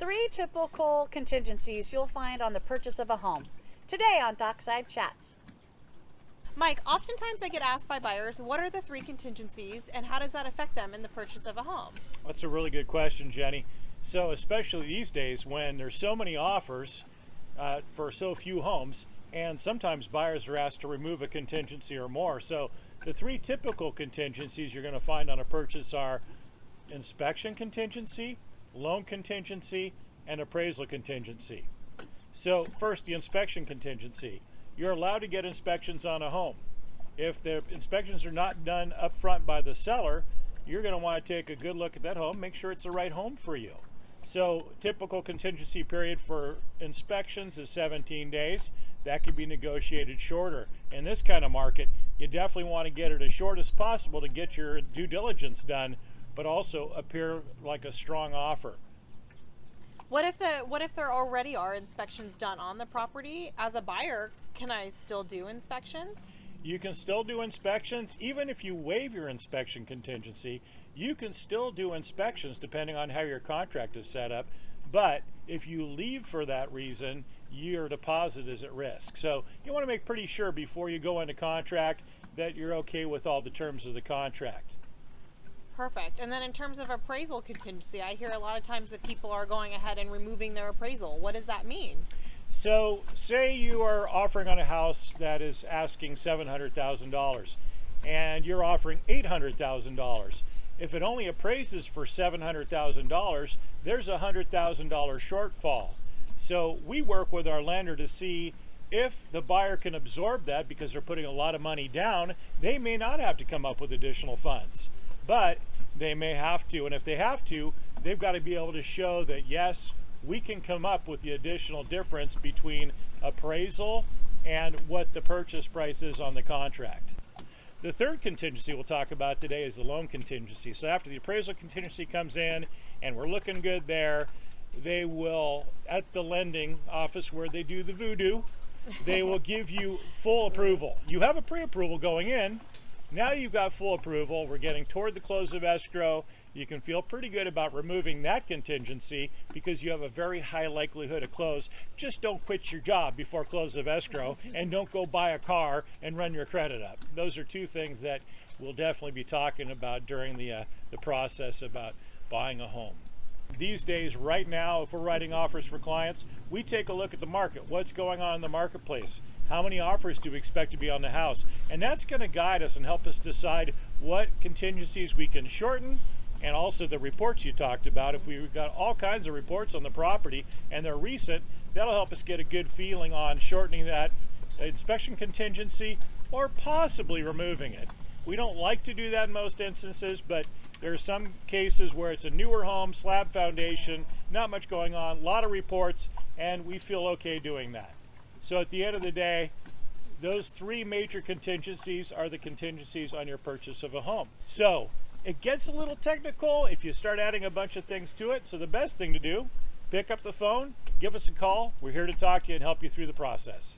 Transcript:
3 typical contingencies you'll find on the purchase of a home. Today on Dockside Chats. Mike, oftentimes I get asked by buyers, what are the 3 contingencies and how does that affect them in the purchase of a home? That's a really good question, Jenny. So especially these days when there's so many offers for so few homes, and sometimes buyers are asked to remove a contingency or more. So the 3 typical contingencies you're going to find on a purchase are inspection contingency, loan contingency, and appraisal contingency. So first, the inspection contingency. You're allowed to get inspections on a home. If the inspections are not done up front by the seller, you're going to want to take a good look at that home, make sure it's the right home for you. So typical contingency period for inspections is 17 days. That could be negotiated shorter. In this kind of market, you definitely want to get it as short as possible to get your due diligence done, but also appear like a strong offer. What if there already are inspections done on the property? As a buyer, can I still do inspections? You can still do inspections. Even if you waive your inspection contingency, you can still do inspections depending on how your contract is set up. But if you leave for that reason, your deposit is at risk. So you want to make pretty sure before you go into contract that you're okay with all the terms of the contract. Perfect. And then in terms of appraisal contingency, I hear a lot of times that people are going ahead and removing their appraisal. What does that mean? So say you are offering on a house that is asking $700,000 and you're offering $800,000. If it only appraises for $700,000, there's a $100,000 shortfall. So we work with our lender to see if the buyer can absorb that because they're putting a lot of money down. They may not have to come up with additional funds, but they may have to. And if they have to, they've got to be able to show that, yes, we can come up with the additional difference between appraisal and what the purchase price is on the contract. The third contingency we'll talk about today is the loan contingency. So after the appraisal contingency comes in and we're looking good there, they will, at the lending office where they do the voodoo, they will give you full approval. You have a pre-approval going in. Now you've got full approval. We're getting toward the close of escrow. You can feel pretty good about removing that contingency because you have a very high likelihood of close. Just don't quit your job before close of escrow, and don't go buy a car and run your credit up. Those are 2 things that we'll definitely be talking about during the process about buying a home. These days, right now, if we're writing offers for clients, we take a look at the market. What's going on in the marketplace? How many offers do we expect to be on the house? And that's going to guide us and help us decide what contingencies we can shorten, and also the reports you talked about. If we've got all kinds of reports on the property and they're recent, that'll help us get a good feeling on shortening that inspection contingency or possibly removing it. We don't like to do that in most instances, but there are some cases where it's a newer home, slab foundation, not much going on, a lot of reports, and we feel okay doing that. So at the end of the day, those 3 major contingencies are the contingencies on your purchase of a home. So it gets a little technical if you start adding a bunch of things to it. So the best thing to do, pick up the phone, give us a call. We're here to talk to you and help you through the process.